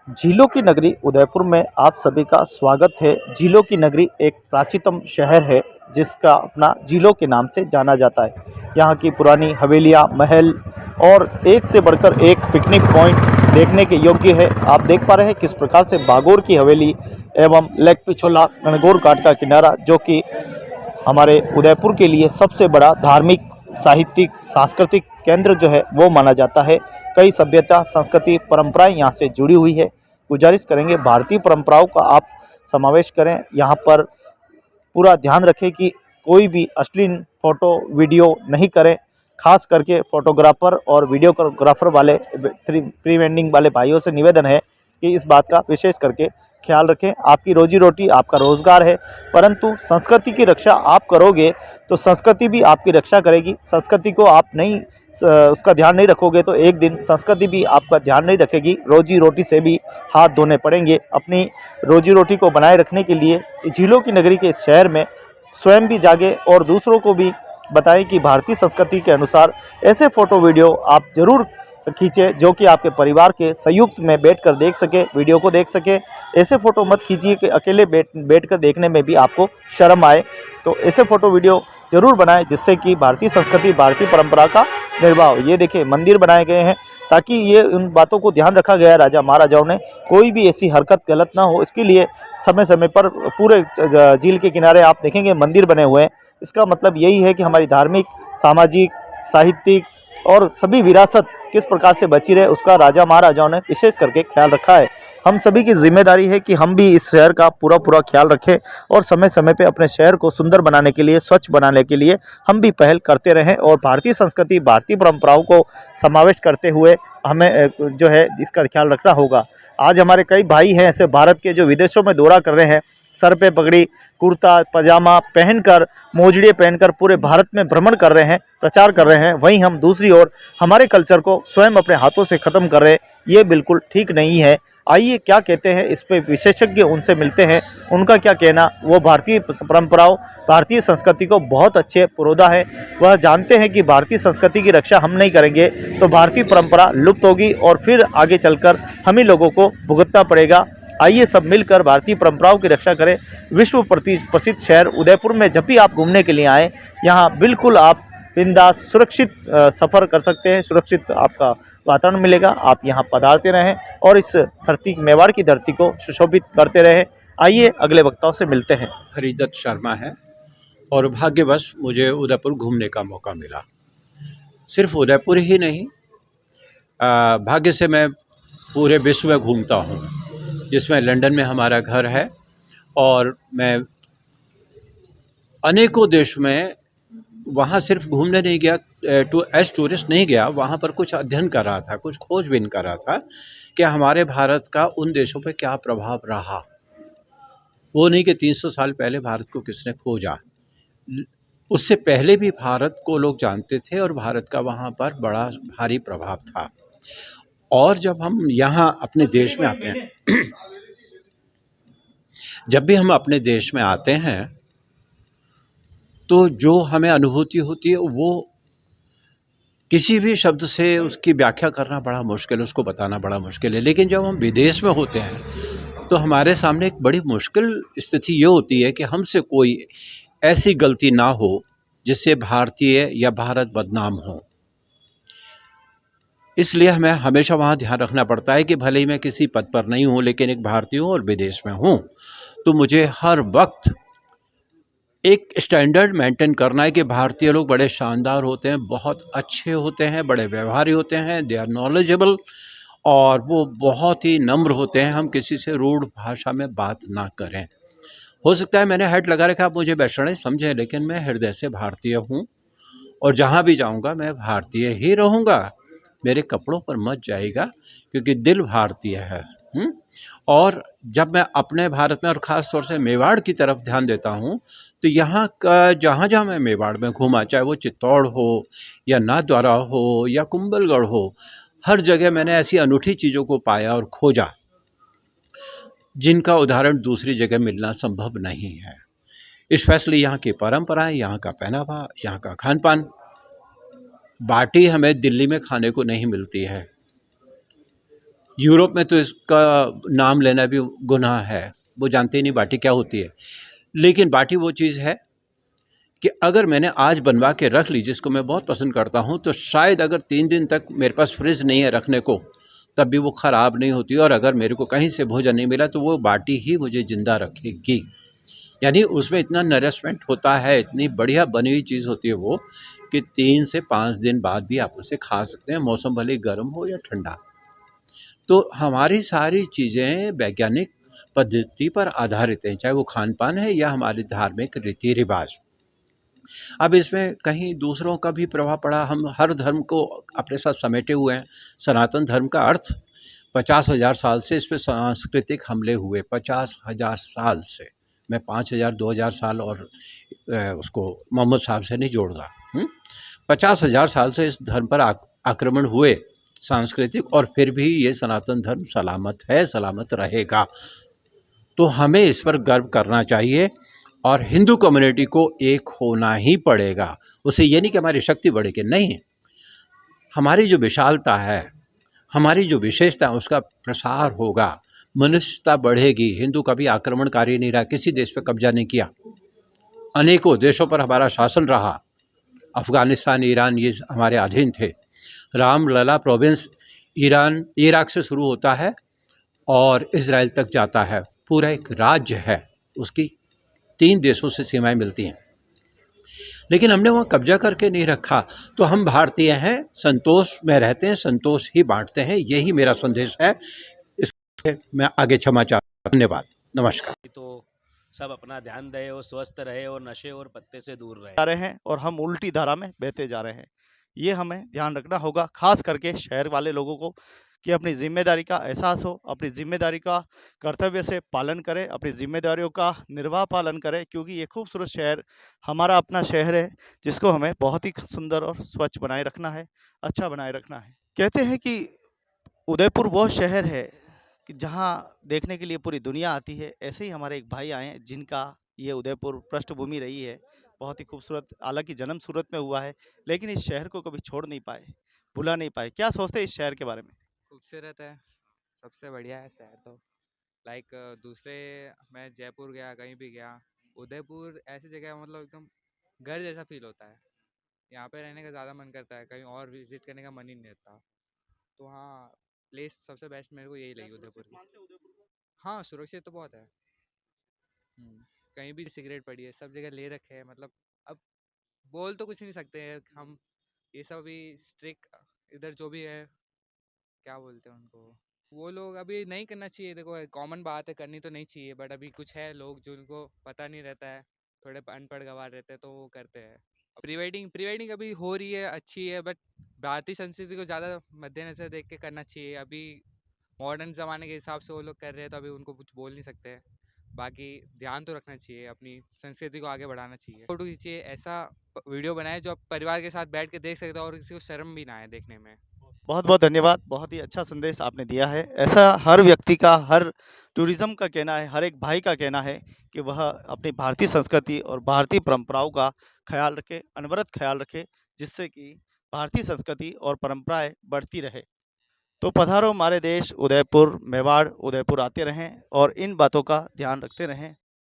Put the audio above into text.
झीलों की नगरी उदयपुर में आप सभी का स्वागत है। झीलों की नगरी एक प्राचीनतम शहर है जिसका अपना झीलों के नाम से जाना जाता है। यहाँ की पुरानी हवेलियाँ, महल और एक से बढ़कर एक पिकनिक पॉइंट देखने के योग्य है। आप देख पा रहे हैं किस प्रकार से बागोर की हवेली एवं लेक पिछोला गणगौर घाट का किनारा, जो कि हमारे उदयपुर के लिए सबसे बड़ा धार्मिक, साहित्यिक, सांस्कृतिक केंद्र जो है वो माना जाता है। कई सभ्यता, संस्कृति, परंपराएं यहाँ से जुड़ी हुई है। गुजारिश करेंगे भारतीय परंपराओं का आप समावेश करें। यहाँ पर पूरा ध्यान रखें कि कोई भी अश्लील फ़ोटो वीडियो नहीं करें। खास करके फ़ोटोग्राफ़र और वीडियोग्राफ़र वाले प्री वेडिंग वाले भाइयों से निवेदन है कि इस बात का विशेष करके ख्याल रखें। आपकी रोजी रोटी, आपका रोज़गार है, परंतु संस्कृति की रक्षा आप करोगे तो संस्कृति भी आपकी रक्षा करेगी। संस्कृति को आप नहीं उसका ध्यान नहीं रखोगे तो एक दिन संस्कृति भी आपका ध्यान नहीं रखेगी। रोजी रोटी से भी हाथ धोने पड़ेंगे। अपनी रोजी रोटी को बनाए रखने के लिए झीलों की नगरी के इस शहर में स्वयं भी जागे और दूसरों को भी बताएं कि भारतीय संस्कृति के अनुसार ऐसे फ़ोटो वीडियो आप ज़रूर खींचे जो कि आपके परिवार के संयुक्त में बैठकर देख सके, वीडियो को देख सके। ऐसे फ़ोटो मत खींचिए कि अकेले बैठकर देखने में भी आपको शर्म आए। तो ऐसे फ़ोटो वीडियो ज़रूर बनाएं जिससे कि भारतीय संस्कृति, भारतीय परंपरा का निर्वाह हो। ये देखिए मंदिर बनाए गए हैं ताकि ये उन बातों को ध्यान रखा गया है राजा महाराजाओं ने, कोई भी ऐसी हरकत गलत ना हो। इसके लिए समय समय पर पूरे झील के किनारे आप देखेंगे मंदिर बने हुए हैं। इसका मतलब यही है कि हमारी धार्मिक, सामाजिक, साहित्यिक और सभी विरासत किस प्रकार से बची रहे उसका राजा महाराजाओं ने विशेष करके ख्याल रखा है। हम सभी की जिम्मेदारी है कि हम भी इस शहर का पूरा पूरा ख्याल रखें और समय समय पे अपने शहर को सुंदर बनाने के लिए, स्वच्छ बनाने के लिए हम भी पहल करते रहें। और भारतीय संस्कृति, भारतीय परंपराओं को समावेश करते हुए हमें जो है इसका ख्याल रखना होगा। आज हमारे कई भाई हैं ऐसे भारत के जो विदेशों में दौरा कर रहे हैं, सर पे पगड़ी, कुर्ता पजामा पहनकर, मोजड़ियाँ पहनकर पूरे भारत में भ्रमण कर रहे हैं, प्रचार कर रहे हैं। वहीं हम दूसरी ओर हमारे कल्चर को स्वयं अपने हाथों से ख़त्म कर रहे हैं। ये बिल्कुल ठीक नहीं है। आइए क्या कहते हैं इस पे विशेषज्ञ, उनसे मिलते हैं, उनका क्या कहना। वो भारतीय परंपराओं, भारतीय संस्कृति को बहुत अच्छे पुरोधा है। वह जानते हैं कि भारतीय संस्कृति की रक्षा हम नहीं करेंगे तो भारतीय परंपरा लुप्त होगी और फिर आगे चलकर हम ही लोगों को भुगतना पड़ेगा। आइए सब मिलकर भारतीय परंपराओं की रक्षा करें। विश्व प्रसिद्ध शहर उदयपुर में जब भी आप घूमने के लिए आएँ, यहाँ बिल्कुल आप बिंदास सुरक्षित सफ़र कर सकते हैं। सुरक्षित आपका वातावरण मिलेगा। आप यहाँ पधारते रहें और इस धरती, मेवाड़ की धरती को सुशोभित करते रहें। आइए अगले वक्ताओं से मिलते हैं। हरिदत्त शर्मा है और भाग्यवश मुझे उदयपुर घूमने का मौका मिला। सिर्फ उदयपुर ही नहीं, भाग्य से मैं पूरे विश्व में घूमता हूँ, जिसमें लंदन में हमारा घर है और मैं अनेकों देश में वहाँ सिर्फ घूमने नहीं गया, एज टूरिस्ट नहीं गया, वहाँ पर कुछ अध्ययन कर रहा था, कुछ खोजबीन कर रहा था कि हमारे भारत का उन देशों पर क्या प्रभाव रहा। वो नहीं कि 300 साल पहले भारत को किसने खोजा, उससे पहले भी भारत को लोग जानते थे और भारत का वहाँ पर बड़ा भारी प्रभाव था। और जब हम यहाँ अपने देश में आते हैं जब भी हम अपने देश में आते हैं तो जो हमें अनुभूति होती है वो किसी भी शब्द से उसकी व्याख्या करना बड़ा मुश्किल है, उसको बताना बड़ा मुश्किल है। लेकिन जब हम विदेश में होते हैं तो हमारे सामने एक बड़ी मुश्किल स्थिति ये होती है कि हमसे कोई ऐसी गलती ना हो जिससे भारतीय या भारत बदनाम हो। इसलिए हमें हमेशा वहाँ ध्यान रखना पड़ता है कि भले ही मैं किसी पद पर नहीं हूँ, लेकिन एक भारतीय हूँ और विदेश में हूँ, तो मुझे हर वक्त एक स्टैंडर्ड मेंटेन करना है कि भारतीय लोग बड़े शानदार होते हैं, बहुत अच्छे होते हैं, बड़े व्यवहारी होते हैं, दे आर नॉलेजेबल और वो बहुत ही नम्र होते हैं। हम किसी से रूढ़ भाषा में बात ना करें। हो सकता है मैंने हेड लगा रखा, आप मुझे वैष्णव समझें, लेकिन मैं हृदय से भारतीय हूँ और जहाँ भी जाऊँगा मैं भारतीय ही रहूँगा। मेरे कपड़ों पर मत जाएगा क्योंकि दिल भारतीय है। और जब मैं अपने भारत में और ख़ास तौर से मेवाड़ की तरफ ध्यान देता हूँ तो यहाँ का जहाँ जहाँ मैं मेवाड़ में घूमा, चाहे वो चित्तौड़ हो या नाथद्वारा हो या कुंभलगढ़ हो, हर जगह मैंने ऐसी अनूठी चीज़ों को पाया और खोजा जिनका उदाहरण दूसरी जगह मिलना संभव नहीं है। स्पेशली यहाँ की परंपराएं, यहाँ का पहनावा, यहाँ का खान पान। बाटी हमें दिल्ली में खाने को नहीं मिलती है, यूरोप में तो इसका नाम लेना भी गुनाह है, वो जानते ही नहीं बाटी क्या होती है। लेकिन बाटी वो चीज़ है कि अगर मैंने आज बनवा के रख ली, जिसको मैं बहुत पसंद करता हूँ, तो शायद अगर 3 दिन तक मेरे पास फ्रिज नहीं है रखने को, तब भी वो ख़राब नहीं होती। और अगर मेरे को कहीं से भोजन नहीं मिला तो वो बाटी ही मुझे ज़िंदा रखेगी। यानी उसमें इतना नरिशमेंट होता है, इतनी बढ़िया बनी हुई चीज़ होती है वो, कि 3 से 5 दिन बाद भी आप उसे खा सकते हैं, मौसम भले ही गर्म हो या ठंडा। तो हमारी सारी चीज़ें वैज्ञानिक पद्धति पर आधारित हैं, चाहे वो खान-पान है या हमारे धार्मिक रीति-रिवाज। अब इसमें कहीं दूसरों का भी प्रभाव पड़ा, हम हर धर्म को अपने साथ समेटे हुए हैं। सनातन धर्म का अर्थ 50,000 साल से इस पे सांस्कृतिक हमले हुए, 50,000 साल से। मैं 5,000 2,000 साल और उसको मोहम्मद साहब से नहीं जोड़ रहा। 50,000 साल से इस धर्म पर आक्रमण हुए सांस्कृतिक, और फिर भी ये सनातन धर्म सलामत है, सलामत रहेगा। तो हमें इस पर गर्व करना चाहिए, और हिंदू कम्युनिटी को एक होना ही पड़ेगा। उससे ये नहीं कि हमारी शक्ति बढ़ेगी, नहीं, हमारी जो विशालता है, हमारी जो विशेषता है, उसका प्रसार होगा, मनुष्यता बढ़ेगी। हिंदू कभी आक्रमणकारी नहीं रहा, किसी देश पर कब्जा नहीं किया, अनेकों देशों पर हमारा शासन रहा। अफ़गानिस्तान, ईरान ये हमारे अधीन थे। रामलला प्रोविंस ईरान इराक से शुरू होता है और इज़राइल तक जाता है, पूरा एक राज्य है, उसकी 3 देशों से सीमाएं मिलती हैं। लेकिन हमने वहाँ कब्जा करके नहीं रखा। तो हम भारतीय हैं, संतोष में रहते हैं, संतोष ही बांटते हैं, यही मेरा संदेश है। इससे मैं आगे क्षमा चाहता हूँ। धन्यवाद, नमस्कार। तो सब अपना ध्यान दें और स्वस्थ रहे और नशे और पत्ते से दूर रहे। जा रहे हैं और हम उल्टी धारा में बहते जा रहे हैं। ये हमें ध्यान रखना होगा, खास करके शहर वाले लोगों को, कि अपनी जिम्मेदारी का एहसास हो, अपनी जिम्मेदारी का कर्तव्य से पालन करें, अपनी जिम्मेदारियों का निर्वाह पालन करें, क्योंकि ये खूबसूरत शहर हमारा अपना शहर है, जिसको हमें बहुत ही सुंदर और स्वच्छ बनाए रखना है, अच्छा बनाए रखना है। कहते हैं कि उदयपुर वो शहर है कि जहाँ देखने के लिए पूरी दुनिया आती है। ऐसे ही हमारे एक भाई आए हैं जिनका ये उदयपुर पृष्ठभूमि रही है, बहुत ही खूबसूरत। हालांकि जन्म सूरत में हुआ है, लेकिन इस शहर को कभी छोड़ नहीं पाए, भुला नहीं पाए। क्या सोचते हैं इस शहर के बारे में? खूबसूरत है, सबसे बढ़िया है शहर तो। लाइक दूसरे, मैं जयपुर गया, कहीं भी गया, उदयपुर ऐसी जगह है, मतलब एकदम घर जैसा फील होता है। यहाँ पे रहने का ज़्यादा मन करता है, कहीं और विजिट करने का मन ही नहीं रहता। तो हाँ, प्लेस सबसे बेस्ट मेरे को यही लगी उदयपुर की। हाँ, सुरक्षित तो बहुत है। कहीं भी सिगरेट पड़ी है, सब जगह ले रखे हैं, मतलब अब बोल तो कुछ नहीं सकते हैं हम। ये सब भी स्ट्रिक्ट, इधर जो भी है, क्या बोलते हैं उनको, वो लोग अभी नहीं करना चाहिए। देखो कॉमन बात है, करनी तो नहीं चाहिए, बट अभी कुछ है लोग जिनको पता नहीं रहता है, थोड़े अनपढ़ गवार रहते हैं, तो वो करते हैं। प्री वेडिंग अभी हो रही है, अच्छी है, बट भारतीय संस्कृति को ज़्यादा मद्देनजर देख के करना चाहिए। अभी मॉडर्न ज़माने के हिसाब से वो लोग कर रहे हैं, तो अभी उनको कुछ बोल नहीं सकते हैं। बाकी ध्यान तो रखना चाहिए, अपनी संस्कृति को आगे बढ़ाना चाहिए। फोटो खींचिए, ऐसा वीडियो बनाए जो आप परिवार के साथ बैठ के देख सकते हो और किसी को शर्म भी ना आए देखने में। बहुत बहुत धन्यवाद, बहुत ही अच्छा संदेश आपने दिया है। ऐसा हर व्यक्ति का, हर टूरिज्म का कहना है, हर एक भाई का कहना है कि वह अपनी भारतीय संस्कृति और भारतीय परंपराओं का ख्याल रखे, अनवरत ख्याल रखे, जिससे कि भारतीय संस्कृति और परंपराएं बढ़ती रहे। तो पधारो हमारे देश उदयपुर, मेवाड़, उदयपुर आते रहें और इन बातों का ध्यान रखते रहें।